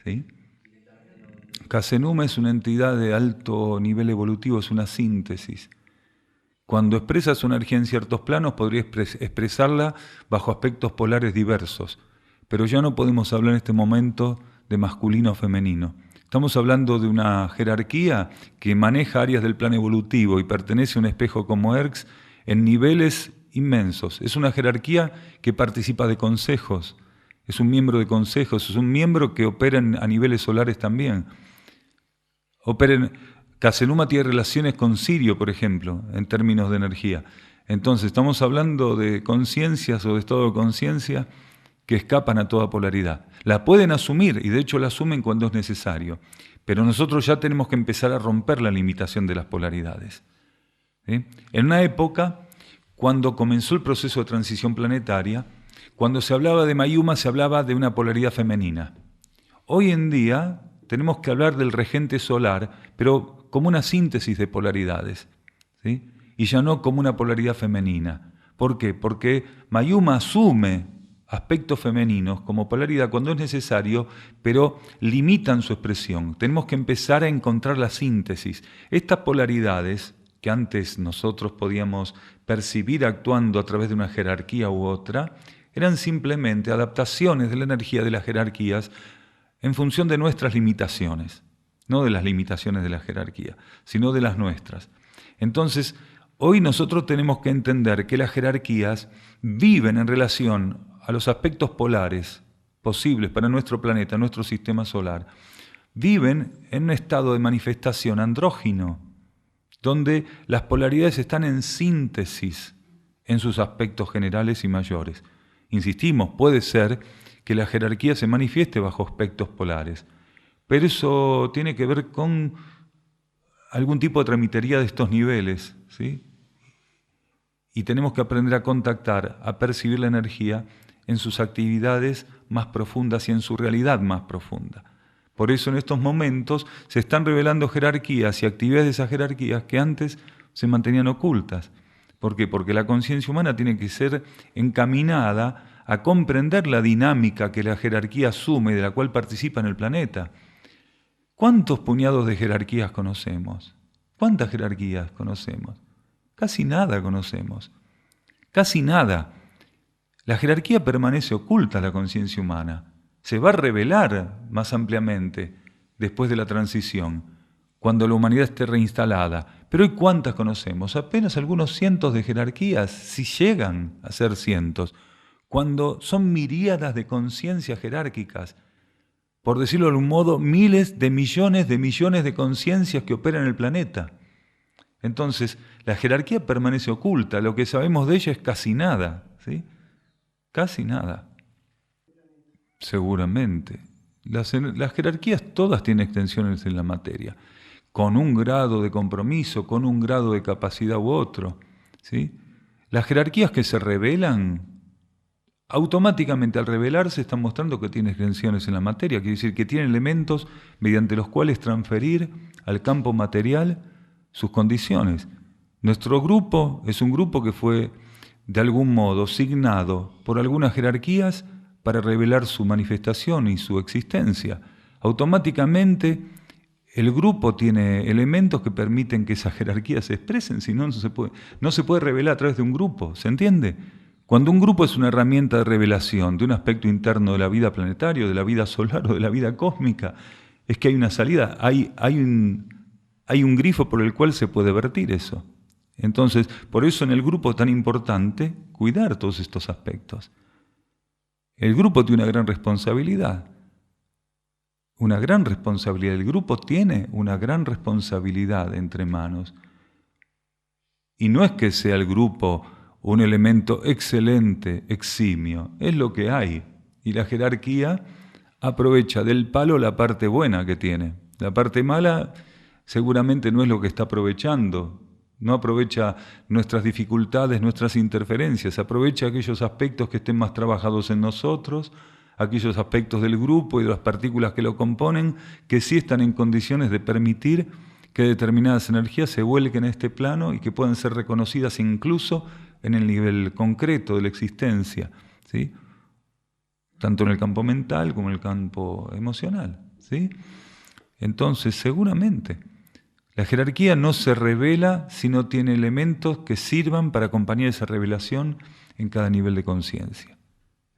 ¿sí? Casenuma es una entidad de alto nivel evolutivo, es una síntesis. Cuando expresa su energía en ciertos planos, podría expresarla bajo aspectos polares diversos. Pero ya no podemos hablar en este momento de masculino o femenino. Estamos hablando de una jerarquía que maneja áreas del plan evolutivo y pertenece a un espejo como Erx en niveles inmensos. Es una jerarquía que participa de consejos, es un miembro de consejos, es un miembro que opera a niveles solares también. Casenuma tiene relaciones con Sirio, por ejemplo, en términos de energía. Entonces, estamos hablando de conciencias o de estado de conciencia que escapan a toda polaridad. La pueden asumir, y de hecho la asumen cuando es necesario, pero nosotros ya tenemos que empezar a romper la limitación de las polaridades. ¿Sí? En una época, cuando comenzó el proceso de transición planetaria, cuando se hablaba de Mayuma se hablaba de una polaridad femenina. Hoy en día tenemos que hablar del regente solar, pero como una síntesis de polaridades, ¿sí? Y ya no como una polaridad femenina. ¿Por qué? Porque Mayuma asume aspectos femeninos como polaridad cuando es necesario, pero limitan su expresión. Tenemos que empezar a encontrar la síntesis. Estas polaridades que antes nosotros podíamos percibir actuando a través de una jerarquía u otra, eran simplemente adaptaciones de la energía de las jerarquías en función de nuestras limitaciones, no de las limitaciones de la jerarquía, sino de las nuestras. Entonces, hoy nosotros tenemos que entender que las jerarquías viven en relación a los aspectos polares posibles para nuestro planeta, nuestro sistema solar, viven en un estado de manifestación andrógino, donde las polaridades están en síntesis en sus aspectos generales y mayores. Insistimos, puede ser que la jerarquía se manifieste bajo aspectos polares, pero eso tiene que ver con algún tipo de tramitería de estos niveles, ¿sí? Y tenemos que aprender a contactar, a percibir la energía en sus actividades más profundas y en su realidad más profunda. Por eso en estos momentos se están revelando jerarquías y actividades de esas jerarquías que antes se mantenían ocultas. ¿Por qué? Porque la conciencia humana tiene que ser encaminada a comprender la dinámica que la jerarquía asume y de la cual participa en el planeta. ¿Cuántos puñados de jerarquías conocemos? ¿Cuántas jerarquías conocemos? Casi nada conocemos. Casi nada. La jerarquía permanece oculta a la conciencia humana. Se va a revelar más ampliamente después de la transición, cuando la humanidad esté reinstalada. Pero ¿y cuántas conocemos? Apenas algunos cientos de jerarquías, si llegan a ser cientos, cuando son miríadas de conciencias jerárquicas, por decirlo de algún modo, miles de millones de conciencias que operan en el planeta. Entonces, la jerarquía permanece oculta, lo que sabemos de ella es casi nada, ¿sí? Casi nada. Seguramente. Las jerarquías todas tienen extensiones en la materia, con un grado de compromiso, con un grado de capacidad u otro, ¿sí? Las jerarquías que se revelan, automáticamente al revelarse están mostrando que tienen extensiones en la materia, quiere decir que tienen elementos mediante los cuales transferir al campo material sus condiciones. Nuestro grupo es un grupo que fue de algún modo signado por algunas jerarquías para revelar su manifestación y su existencia. Automáticamente el grupo tiene elementos que permiten que esas jerarquías se expresen, si no, no se puede revelar a través de un grupo, ¿se entiende? Cuando un grupo es una herramienta de revelación de un aspecto interno de la vida planetaria, de la vida solar o de la vida cósmica, es que hay una salida, hay un grifo por el cual se puede vertir eso. Entonces, por eso en el grupo es tan importante cuidar todos estos aspectos. El grupo tiene una gran responsabilidad. Una gran responsabilidad. El grupo tiene una gran responsabilidad entre manos. Y no es que sea el grupo un elemento excelente, eximio. Es lo que hay. Y la jerarquía aprovecha del palo la parte buena que tiene. La parte mala seguramente no es lo que está aprovechando. No aprovecha nuestras dificultades, nuestras interferencias, aprovecha aquellos aspectos que estén más trabajados en nosotros, aquellos aspectos del grupo y de las partículas que lo componen, que sí están en condiciones de permitir que determinadas energías se vuelquen a este plano y que puedan ser reconocidas incluso en el nivel concreto de la existencia, ¿sí? Tanto en el campo mental como en el campo emocional. ¿sí? Entonces, seguramente, la jerarquía no se revela si no tiene elementos que sirvan para acompañar esa revelación en cada nivel de conciencia.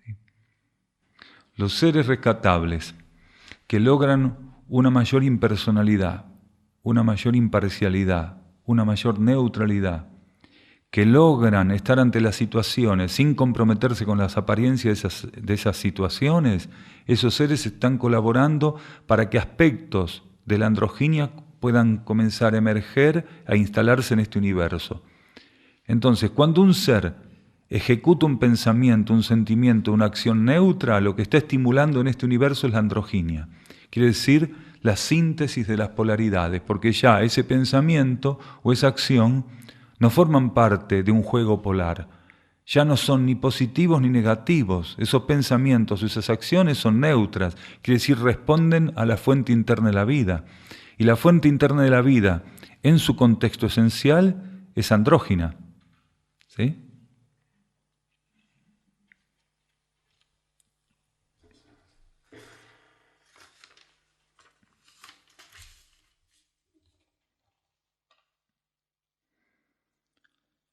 ¿Sí? Los seres rescatables que logran una mayor impersonalidad, una mayor imparcialidad, una mayor neutralidad, que logran estar ante las situaciones sin comprometerse con las apariencias de esas situaciones, esos seres están colaborando para que aspectos de la androginia puedan comenzar a emerger, a instalarse en este universo. Entonces, cuando un ser ejecuta un pensamiento, un sentimiento, una acción neutra, lo que está estimulando en este universo es la androginia. Quiere decir la síntesis de las polaridades, porque ya ese pensamiento o esa acción no forman parte de un juego polar. Ya no son ni positivos ni negativos. Esos pensamientos, esas acciones son neutras. Quiere decir, responden a la fuente interna de la vida. Y la fuente interna de la vida, en su contexto esencial, es andrógina. ¿Sí?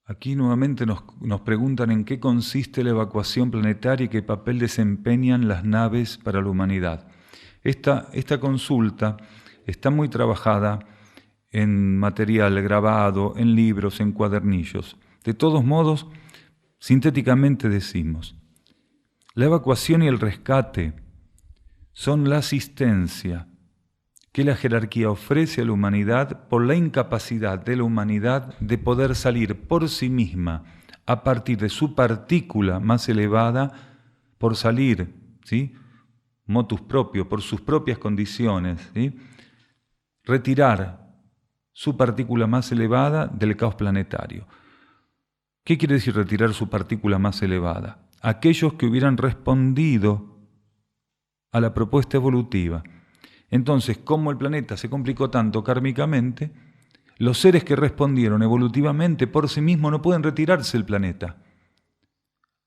Aquí nuevamente nos preguntan en qué consiste la evacuación planetaria y qué papel desempeñan las naves para la humanidad. Esta consulta está muy trabajada en material grabado, en libros, en cuadernillos. De todos modos, sintéticamente decimos, la evacuación y el rescate son la asistencia que la jerarquía ofrece a la humanidad por la incapacidad de la humanidad de poder salir por sí misma a partir de su partícula más elevada, por salir, ¿sí?, motus propio, por sus propias condiciones, ¿sí?, retirar su partícula más elevada del caos planetario. ¿Qué quiere decir retirar su partícula más elevada? Aquellos que hubieran respondido a la propuesta evolutiva. Entonces, como el planeta se complicó tanto kármicamente, los seres que respondieron evolutivamente por sí mismos no pueden retirarse del planeta.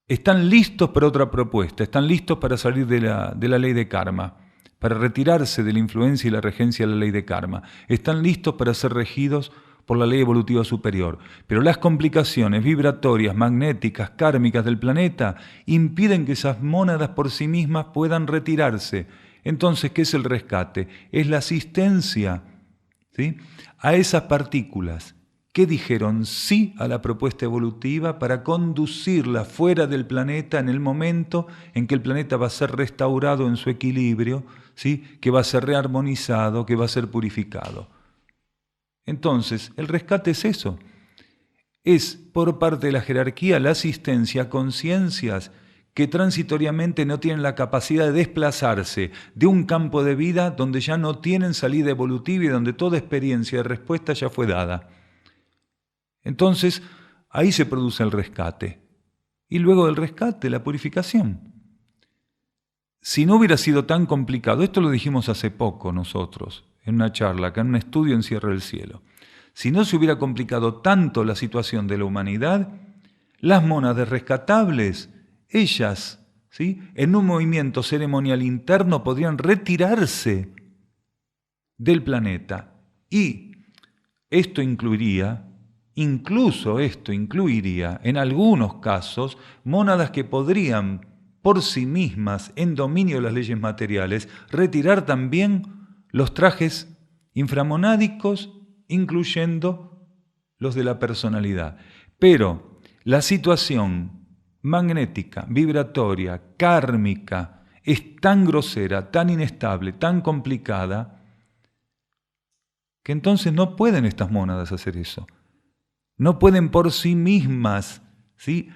Están listos para otra propuesta, están listos para salir de la ley de karma, para retirarse de la influencia y la regencia de la ley de karma. Están listos para ser regidos por la ley evolutiva superior. Pero las complicaciones vibratorias, magnéticas, kármicas del planeta impiden que esas mónadas por sí mismas puedan retirarse. Entonces, ¿qué es el rescate? Es la asistencia, ¿sí?, a esas partículas que dijeron sí a la propuesta evolutiva para conducirla fuera del planeta en el momento en que el planeta va a ser restaurado en su equilibrio, ¿sí?, que va a ser rearmonizado, que va a ser purificado. Entonces, el rescate es eso. Es por parte de la jerarquía la asistencia a conciencias que transitoriamente no tienen la capacidad de desplazarse de un campo de vida donde ya no tienen salida evolutiva y donde toda experiencia de respuesta ya fue dada. Entonces, ahí se produce el rescate. Y luego del rescate, la purificación. Si no hubiera sido tan complicado, esto lo dijimos hace poco nosotros, en una charla, acá en un estudio en Sierra del Cielo. Si no se hubiera complicado tanto la situación de la humanidad, las mónadas rescatables, ellas, ¿sí?, en un movimiento ceremonial interno podrían retirarse del planeta. Y esto incluiría, incluso esto incluiría, en algunos casos, mónadas que podrían, por sí mismas, en dominio de las leyes materiales, retirar también los trajes inframonádicos, incluyendo los de la personalidad. Pero la situación magnética, vibratoria, kármica, es tan grosera, tan inestable, tan complicada, que entonces no pueden estas mónadas hacer eso. No pueden por sí mismas, ¿sí?,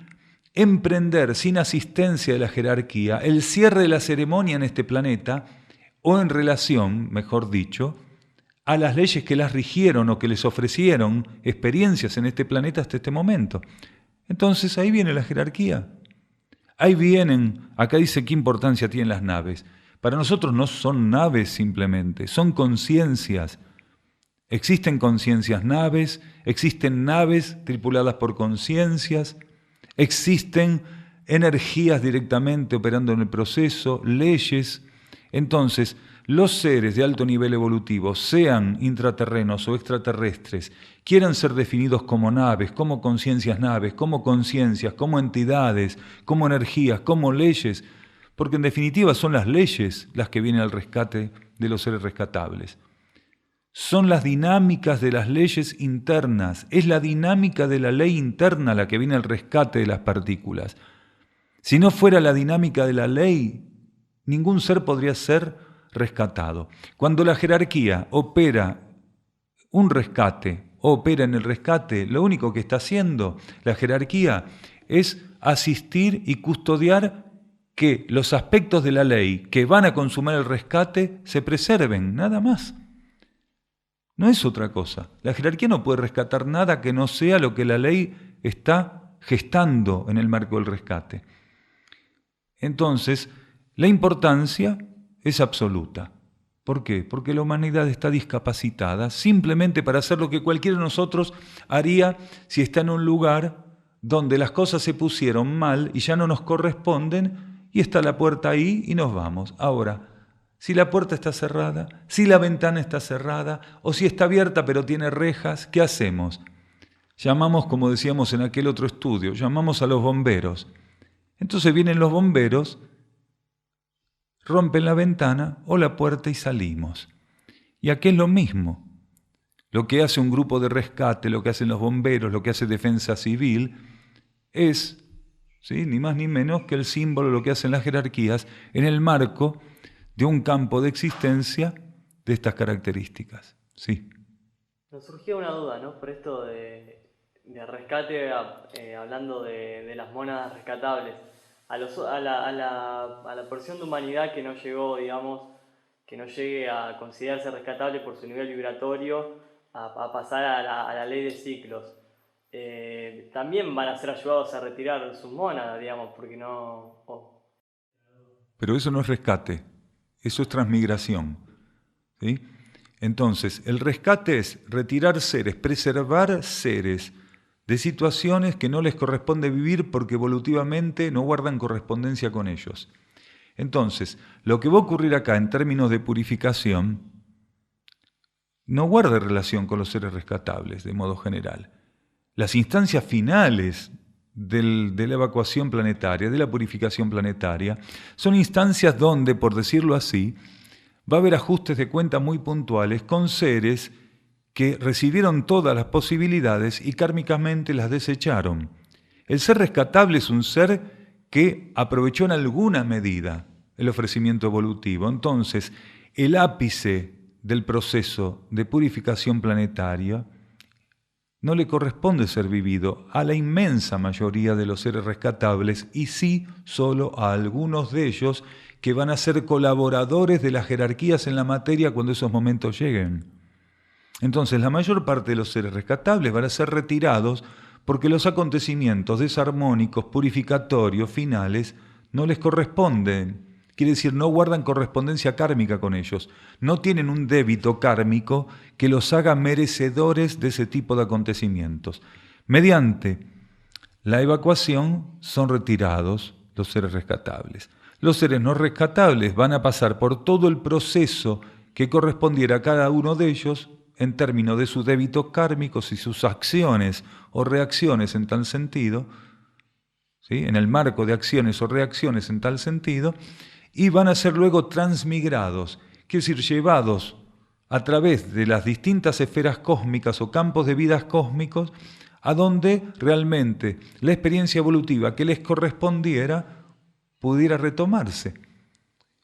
emprender sin asistencia de la jerarquía el cierre de la ceremonia en este planeta o en relación, mejor dicho, a las leyes que las rigieron o que les ofrecieron experiencias en este planeta hasta este momento. Entonces ahí viene la jerarquía. Ahí vienen, acá dice qué importancia tienen las naves. Para nosotros no son naves simplemente, son conciencias. Existen conciencias naves, existen naves tripuladas por conciencias, existen energías directamente operando en el proceso, leyes. Entonces, los seres de alto nivel evolutivo, sean intraterrenos o extraterrestres, quieran ser definidos como naves, como conciencias naves, como conciencias, como entidades, como energías, como leyes, porque en definitiva son las leyes las que vienen al rescate de los seres rescatables. Son las dinámicas de las leyes internas, es la dinámica de la ley interna la que viene al rescate de las partículas. Si no fuera la dinámica de la ley, ningún ser podría ser rescatado. Cuando la jerarquía opera un rescate, opera en el rescate, lo único que está haciendo la jerarquía es asistir y custodiar que los aspectos de la ley que van a consumar el rescate se preserven, nada más. No es otra cosa. La jerarquía no puede rescatar nada que no sea lo que la ley está gestando en el marco del rescate. Entonces, la importancia es absoluta. ¿Por qué? Porque la humanidad está discapacitada simplemente para hacer lo que cualquiera de nosotros haría si está en un lugar donde las cosas se pusieron mal y ya no nos corresponden y está la puerta ahí y nos vamos. Ahora, si la puerta está cerrada, si la ventana está cerrada o si está abierta pero tiene rejas, ¿qué hacemos? Llamamos, como decíamos en aquel otro estudio, llamamos a los bomberos. Entonces vienen los bomberos, rompen la ventana o la puerta y salimos. Y aquí es lo mismo. Lo que hace un grupo de rescate, lo que hacen los bomberos, lo que hace Defensa Civil, es, ¿sí?, ni más ni menos que el símbolo de lo que hacen las jerarquías en el marco de un campo de existencia de estas características. Sí. Nos surgió una duda, ¿no? Por esto de rescate, hablando de las mónadas rescatables. A la porción de humanidad que no llegó, digamos, que no llegue a considerarse rescatable por su nivel vibratorio, a pasar a la ley de ciclos, también van a ser ayudados a retirar sus mónadas, digamos, porque no... Pero eso no es rescate, eso es transmigración, ¿sí? Entonces, el rescate es retirar seres, preservar seres de situaciones que no les corresponde vivir porque evolutivamente no guardan correspondencia con ellos. Entonces, lo que va a ocurrir acá en términos de purificación no guarda relación con los seres rescatables de modo general. Las instancias finales de la evacuación planetaria, de la purificación planetaria, son instancias donde, por decirlo así, va a haber ajustes de cuenta muy puntuales con seres que recibieron todas las posibilidades y kármicamente las desecharon. El ser rescatable es un ser que aprovechó en alguna medida el ofrecimiento evolutivo. Entonces, el ápice del proceso de purificación planetaria no le corresponde ser vivido a la inmensa mayoría de los seres rescatables y sí solo a algunos de ellos que van a ser colaboradores de las jerarquías en la materia cuando esos momentos lleguen. Entonces, la mayor parte de los seres rescatables van a ser retirados porque los acontecimientos desarmónicos, purificatorios, finales, no les corresponden. Quiere decir, no guardan correspondencia kármica con ellos. No tienen un débito kármico que los haga merecedores de ese tipo de acontecimientos. Mediante la evacuación son retirados los seres rescatables. Los seres no rescatables van a pasar por todo el proceso que correspondiera a cada uno de ellos en términos de sus débitos kármicos y sus acciones o reacciones en tal sentido, ¿sí?, en el marco de acciones o reacciones en tal sentido, y van a ser luego transmigrados, quiere decir, llevados a través de las distintas esferas cósmicas o campos de vidas cósmicos, a donde realmente la experiencia evolutiva que les correspondiera pudiera retomarse.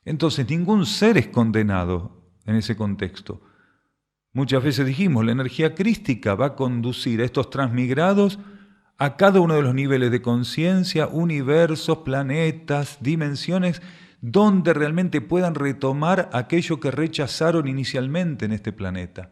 Entonces, ningún ser es condenado en ese contexto. Muchas veces dijimos, la energía crística va a conducir a estos transmigrados a cada uno de los niveles de conciencia, universos, planetas, dimensiones, donde realmente puedan retomar aquello que rechazaron inicialmente en este planeta.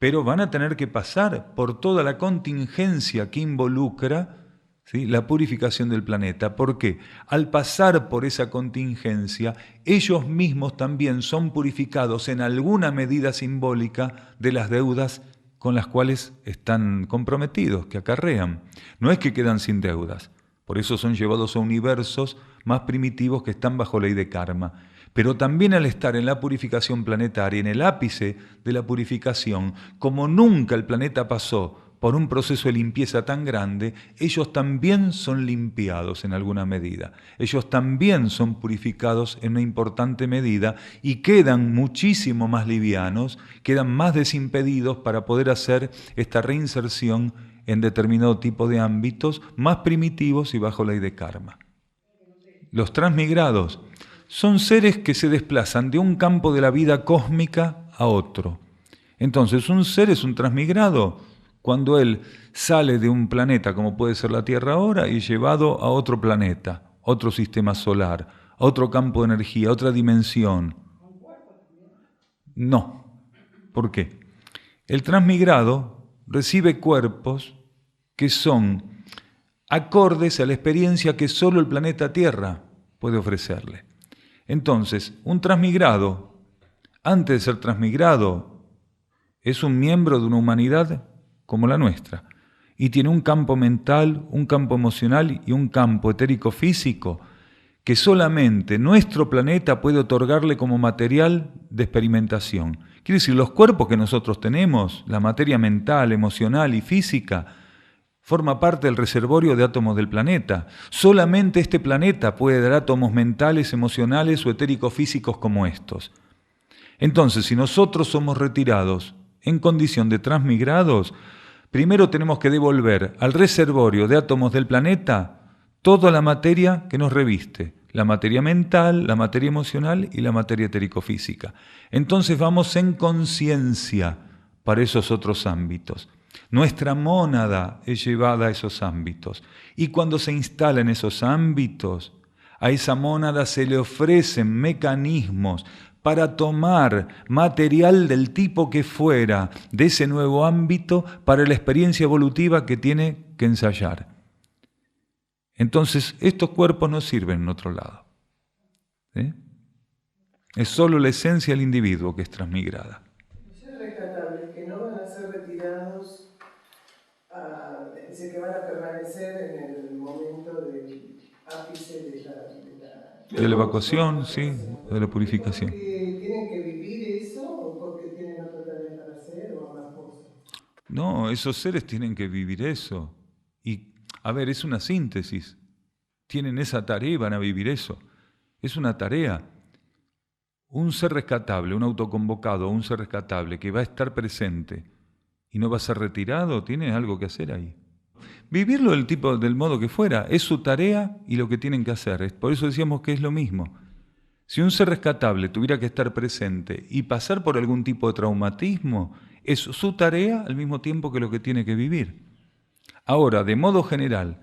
Pero van a tener que pasar por toda la contingencia que involucra, ¿sí?, la purificación del planeta. Porque al pasar por esa contingencia, ellos mismos también son purificados en alguna medida simbólica de las deudas con las cuales están comprometidos, que acarrean. No es que quedan sin deudas, por eso son llevados a universos más primitivos que están bajo ley de karma. Pero también al estar en la purificación planetaria, en el ápice de la purificación, como nunca el planeta pasó por un proceso de limpieza tan grande, ellos también son limpiados en alguna medida. Ellos también son purificados en una importante medida y quedan muchísimo más livianos, quedan más desimpedidos para poder hacer esta reinserción en determinado tipo de ámbitos más primitivos y bajo ley de karma. Los transmigrados son seres que se desplazan de un campo de la vida cósmica a otro. Entonces, un ser es un transmigrado cuando él sale de un planeta, como puede ser la Tierra ahora, y llevado a otro planeta, otro sistema solar, a otro campo de energía, otra dimensión. No. ¿Por qué? El transmigrado recibe cuerpos que son acordes a la experiencia que solo el planeta Tierra puede ofrecerle. Entonces, un transmigrado, antes de ser transmigrado, es un miembro de una humanidad como la nuestra, y tiene un campo mental, un campo emocional y un campo etérico-físico que solamente nuestro planeta puede otorgarle como material de experimentación. Quiere decir, los cuerpos que nosotros tenemos, la materia mental, emocional y física, forma parte del reservorio de átomos del planeta. Solamente este planeta puede dar átomos mentales, emocionales o etérico-físicos como estos. Entonces, si nosotros somos retirados en condición de transmigrados, primero tenemos que devolver al reservorio de átomos del planeta toda la materia que nos reviste, la materia mental, la materia emocional y la materia etérico-física. Entonces vamos en conciencia para esos otros ámbitos. Nuestra mónada es llevada a esos ámbitos. Y cuando se instala en esos ámbitos, a esa mónada se le ofrecen mecanismos para tomar material del tipo que fuera de ese nuevo ámbito para la experiencia evolutiva que tiene que ensayar. Entonces, estos cuerpos no sirven en otro lado. ¿Sí? Es solo la esencia del individuo que es transmigrada. Los rescatables que no van a ser retirados, dice que van a permanecer en el momento del ápice de la evacuación, sí, de la purificación. ¿Porque tienen que vivir eso o porque tienen otra tarea para hacer o ambas cosas? No, esos seres tienen que vivir eso. Y, a ver, es una síntesis. Tienen esa tarea y van a vivir eso. Es una tarea. Un ser rescatable, un autoconvocado, un ser rescatable que va a estar presente y no va a ser retirado, tiene algo que hacer ahí. Vivirlo del modo que fuera, es su tarea y lo que tienen que hacer. Por eso decíamos que es lo mismo. Si un ser rescatable tuviera que estar presente y pasar por algún tipo de traumatismo, es su tarea al mismo tiempo que lo que tiene que vivir. Ahora, de modo general,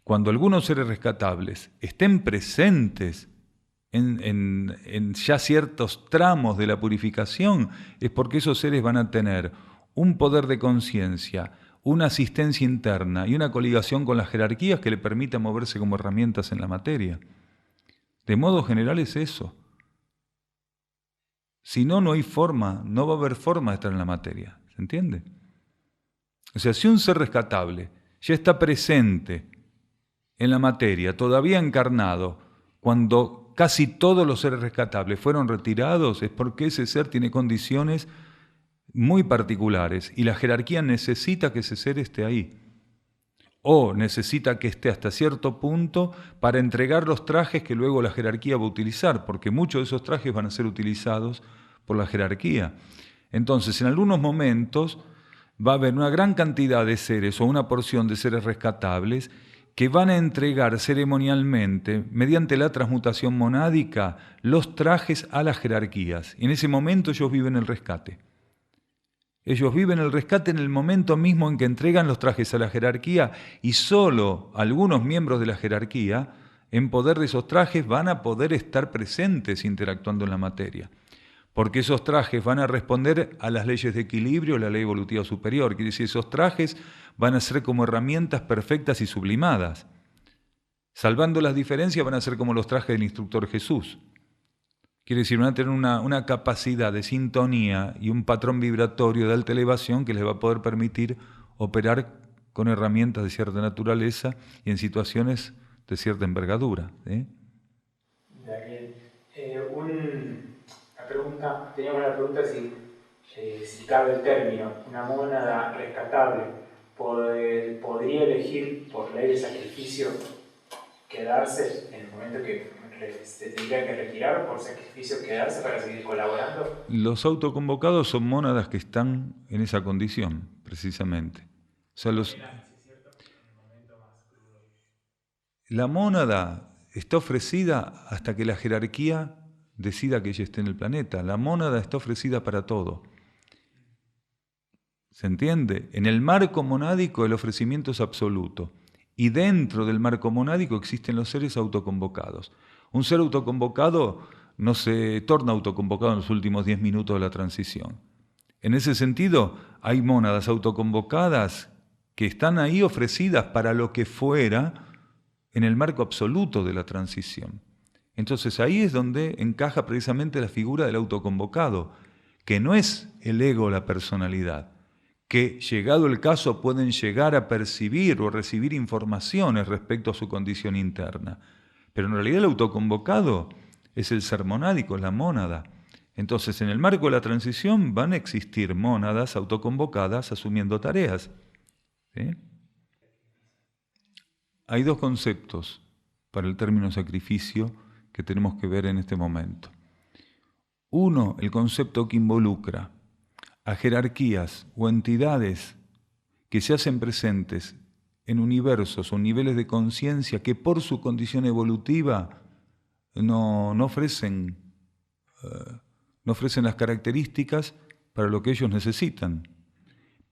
cuando algunos seres rescatables estén presentes en ya ciertos tramos de la purificación, es porque esos seres van a tener un poder de conciencia, una asistencia interna y una coligación con las jerarquías que le permita moverse como herramientas en la materia. De modo general es eso. Si no, no hay forma, no va a haber forma de estar en la materia. ¿Se entiende? O sea, si un ser rescatable ya está presente en la materia, todavía encarnado, cuando casi todos los seres rescatables fueron retirados, es porque ese ser tiene condiciones muy particulares y la jerarquía necesita que ese ser esté ahí. O necesita que esté hasta cierto punto para entregar los trajes que luego la jerarquía va a utilizar, porque muchos de esos trajes van a ser utilizados por la jerarquía. Entonces, en algunos momentos va a haber una gran cantidad de seres o una porción de seres rescatables que van a entregar ceremonialmente, mediante la transmutación monádica, los trajes a las jerarquías. Y en ese momento ellos viven el rescate. Ellos viven el rescate en el momento mismo en que entregan los trajes a la jerarquía y solo algunos miembros de la jerarquía, en poder de esos trajes, van a poder estar presentes interactuando en la materia. Porque esos trajes van a responder a las leyes de equilibrio, la ley evolutiva superior. Quiere decir, esos trajes van a ser como herramientas perfectas y sublimadas. Salvando las diferencias, van a ser como los trajes del instructor Jesús. Quiere decir, van a tener una capacidad de sintonía y un patrón vibratorio de alta elevación que les va a poder permitir operar con herramientas de cierta naturaleza y en situaciones de cierta envergadura. Un teníamos la pregunta si cabe el término, una mónada rescatable podría elegir por ley de sacrificio quedarse en el momento que se tendría que retirar, o por sacrificio quedarse para seguir colaborando. Los autoconvocados son mónadas que están en esa condición, precisamente. O sea, la mónada está ofrecida hasta que la jerarquía decida que ella esté en el planeta. La mónada está ofrecida para todo. ¿Se entiende? En el marco monádico el ofrecimiento es absoluto. Y dentro del marco monádico existen los seres autoconvocados. Un ser autoconvocado no se torna autoconvocado en los últimos 10 minutos de la transición. En ese sentido, hay mónadas autoconvocadas que están ahí ofrecidas para lo que fuera en el marco absoluto de la transición. Entonces ahí es donde encaja precisamente la figura del autoconvocado, que no es el ego o la personalidad, que llegado el caso pueden llegar a percibir o recibir informaciones respecto a su condición interna. Pero en realidad el autoconvocado es el ser monádico, es la mónada. Entonces en el marco de la transición van a existir mónadas autoconvocadas asumiendo tareas. ¿Sí? Hay dos conceptos para el término sacrificio que tenemos que ver en este momento. Uno, el concepto que involucra a jerarquías o entidades que se hacen presentes en universos o niveles de conciencia que por su condición evolutiva no ofrecen las características para lo que ellos necesitan,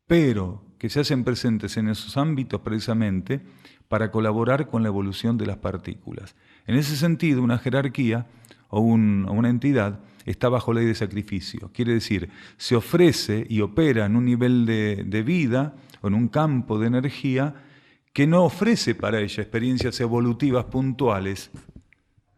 pero que se hacen presentes en esos ámbitos precisamente para colaborar con la evolución de las partículas. En ese sentido, una jerarquía o una entidad está bajo ley de sacrificio. Quiere decir, se ofrece y opera en un nivel de vida o en un campo de energía que no ofrece para ella experiencias evolutivas puntuales,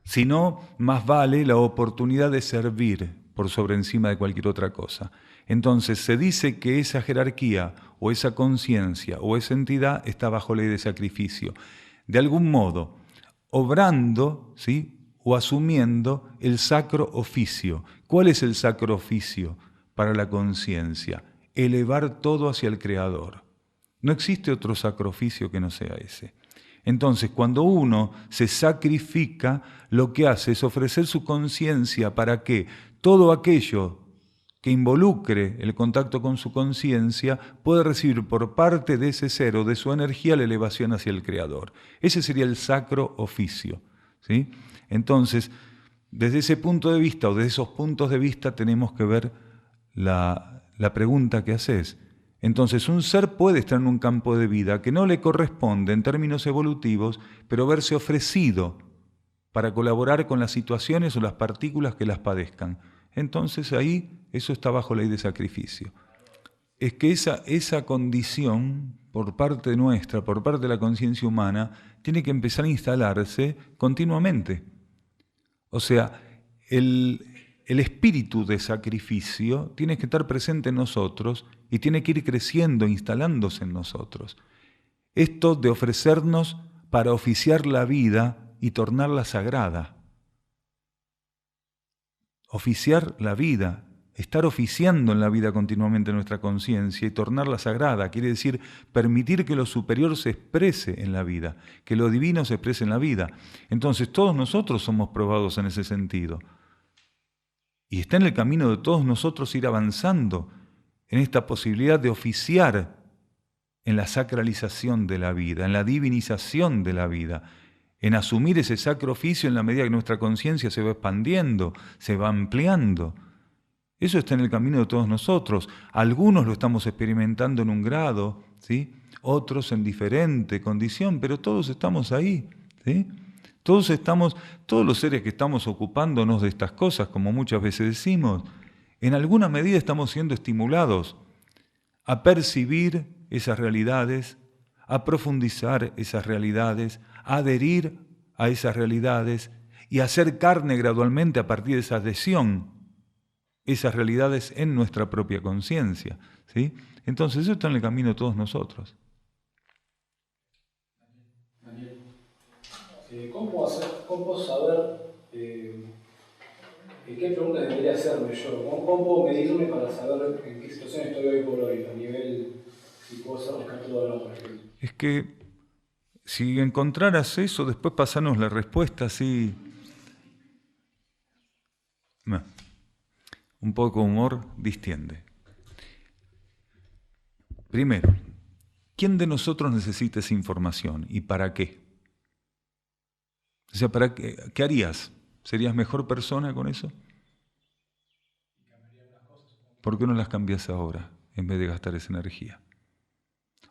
sino más vale la oportunidad de servir por sobre encima de cualquier otra cosa. Entonces se dice que esa jerarquía o esa conciencia o esa entidad está bajo ley de sacrificio, de algún modo, obrando, ¿sí?, o asumiendo el sacro oficio. ¿Cuál es el sacro oficio para la conciencia? Elevar todo hacia el Creador. No existe otro sacro oficio que no sea ese. Entonces, cuando uno se sacrifica, lo que hace es ofrecer su conciencia para que todo aquello que involucre el contacto con su conciencia pueda recibir por parte de ese ser o de su energía la elevación hacia el Creador. Ese sería el sacro oficio, ¿sí? Entonces, desde ese punto de vista o desde esos puntos de vista tenemos que ver la pregunta que haces. Entonces, un ser puede estar en un campo de vida que no le corresponde en términos evolutivos, pero verse ofrecido para colaborar con las situaciones o las partículas que las padezcan. Entonces ahí eso está bajo ley de sacrificio. Es que esa condición por parte nuestra, por parte de la conciencia humana, tiene que empezar a instalarse continuamente. O sea, el espíritu de sacrificio tiene que estar presente en nosotros y tiene que ir creciendo, instalándose en nosotros. Esto de ofrecernos para oficiar la vida y tornarla sagrada. Oficiar la vida, estar oficiando en la vida continuamente nuestra conciencia y tornarla sagrada, quiere decir permitir que lo superior se exprese en la vida, que lo divino se exprese en la vida. Entonces todos nosotros somos probados en ese sentido. Y está en el camino de todos nosotros ir avanzando en esta posibilidad de oficiar en la sacralización de la vida, en la divinización de la vida, en asumir ese sacro oficio en la medida que nuestra conciencia se va expandiendo, se va ampliando. Eso está en el camino de todos nosotros. Algunos lo estamos experimentando en un grado, ¿sí?, otros en diferente condición, pero todos estamos ahí, ¿sí? Todos los seres que estamos ocupándonos de estas cosas, como muchas veces decimos, en alguna medida estamos siendo estimulados a percibir esas realidades, a profundizar esas realidades, a adherir a esas realidades y a hacer carne gradualmente a partir de esa adhesión, esas realidades en nuestra propia conciencia, ¿sí? Entonces eso está en el camino de todos nosotros. ¿Cómo saber ¿Qué pregunta debería hacerme yo? ¿Cómo puedo medirme para saber en qué situación estoy hoy por hoy? A nivel, si puedo ser rescatado o no, por ejemplo. Es que si encontraras eso, después pasanos la respuesta así. Un poco de humor distiende. Primero, ¿quién de nosotros necesita esa información y para qué? O sea, ¿para qué harías? ¿Serías mejor persona con eso? ¿Por qué no las cambias ahora en vez de gastar esa energía?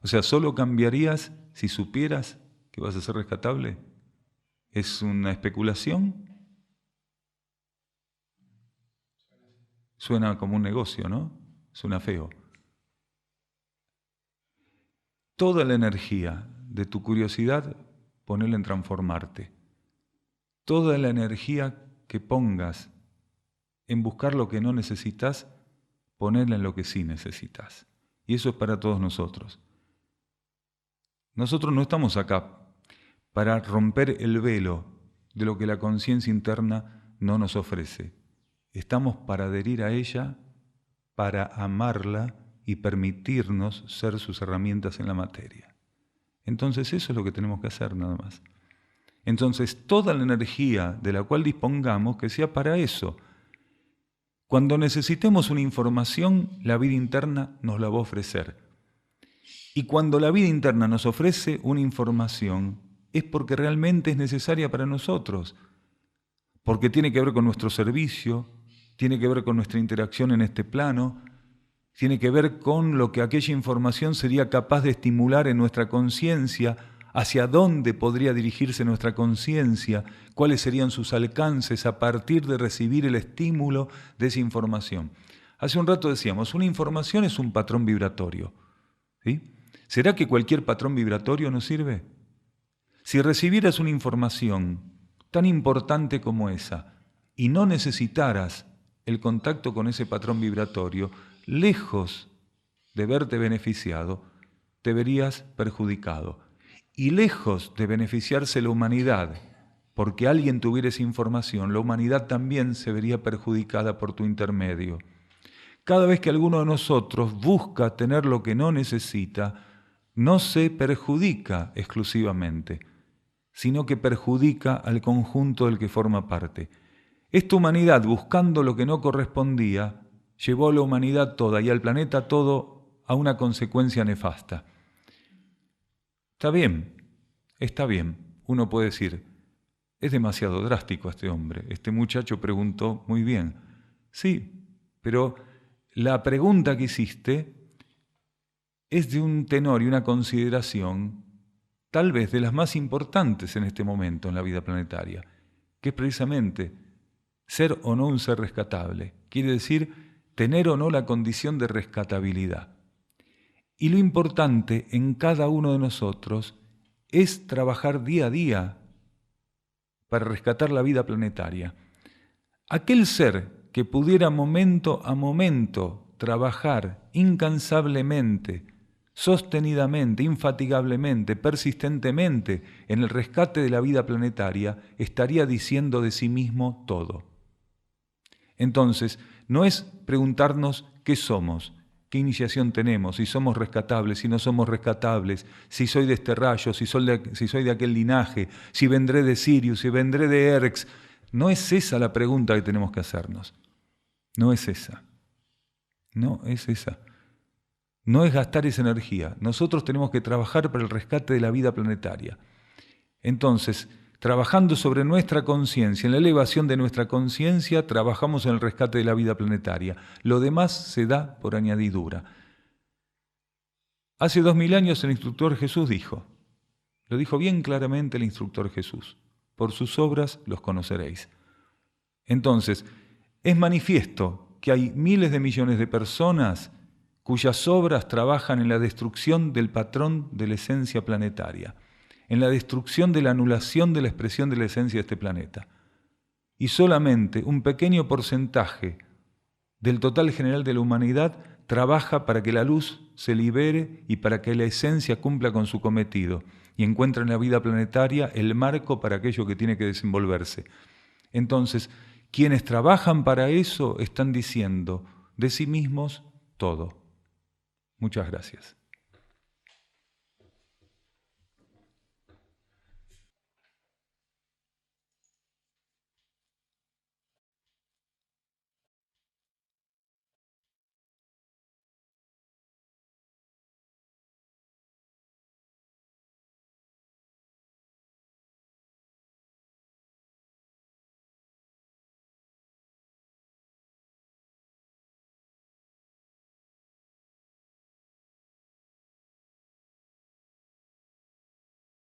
O sea, ¿solo cambiarías si supieras que vas a ser rescatable? ¿Es una especulación? Suena como un negocio, ¿no? Suena feo. Toda la energía de tu curiosidad, ponela en transformarte. Toda la energía que pongas en buscar lo que no necesitas, ponela en lo que sí necesitas. Y eso es para todos nosotros. Nosotros no estamos acá para romper el velo de lo que la conciencia interna no nos ofrece. Estamos para adherir a ella, para amarla y permitirnos ser sus herramientas en la materia. Entonces eso es lo que tenemos que hacer nada más. Entonces toda la energía de la cual dispongamos que sea para eso. Cuando necesitemos una información, la vida interna nos la va a ofrecer. Y cuando la vida interna nos ofrece una información, es porque realmente es necesaria para nosotros, porque tiene que ver con nuestro servicio, tiene que ver con nuestra interacción en este plano, tiene que ver con lo que aquella información sería capaz de estimular en nuestra conciencia, hacia dónde podría dirigirse nuestra conciencia, cuáles serían sus alcances a partir de recibir el estímulo de esa información. Hace un rato decíamos, una información es un patrón vibratorio, ¿sí? ¿Será que cualquier patrón vibratorio nos sirve? Si recibieras una información tan importante como esa y no necesitaras el contacto con ese patrón vibratorio, lejos de verte beneficiado, te verías perjudicado. Y lejos de beneficiarse la humanidad, porque alguien tuviera esa información, la humanidad también se vería perjudicada por tu intermedio. Cada vez que alguno de nosotros busca tener lo que no necesita, no se perjudica exclusivamente, sino que perjudica al conjunto del que forma parte. Esta humanidad, buscando lo que no correspondía, llevó a la humanidad toda y al planeta todo a una consecuencia nefasta. Está bien. Uno puede decir, es demasiado drástico este hombre. Este muchacho preguntó muy bien. Sí, pero la pregunta que hiciste es de un tenor y una consideración tal vez de las más importantes en este momento en la vida planetaria, que es precisamente ser o no un ser rescatable. Quiere decir tener o no la condición de rescatabilidad. Y lo importante en cada uno de nosotros es trabajar día a día para rescatar la vida planetaria. Aquel ser que pudiera momento a momento trabajar incansablemente, sostenidamente, infatigablemente, persistentemente en el rescate de la vida planetaria, estaría diciendo de sí mismo todo. Entonces, no es preguntarnos qué somos, qué iniciación tenemos, si somos rescatables, si no somos rescatables, si soy de este rayo, si soy de aquel linaje, si vendré de Sirius, si vendré de Erx. No es esa la pregunta que tenemos que hacernos. No es esa. No es esa. No es gastar esa energía. Nosotros tenemos que trabajar para el rescate de la vida planetaria. Entonces, trabajando sobre nuestra conciencia, en la elevación de nuestra conciencia, trabajamos en el rescate de la vida planetaria. Lo demás se da por añadidura. Hace 2000 años el instructor Jesús dijo, lo dijo bien claramente el instructor Jesús, por sus obras los conoceréis. Entonces, es manifiesto que hay miles de millones de personas cuyas obras trabajan en la destrucción del patrón de la esencia planetaria, en la destrucción de la anulación de la expresión de la esencia de este planeta. Y solamente un pequeño porcentaje del total general de la humanidad trabaja para que la luz se libere y para que la esencia cumpla con su cometido y encuentre en la vida planetaria el marco para aquello que tiene que desenvolverse. Entonces, Quienes trabajan para eso están diciendo de sí mismos todo. Muchas gracias.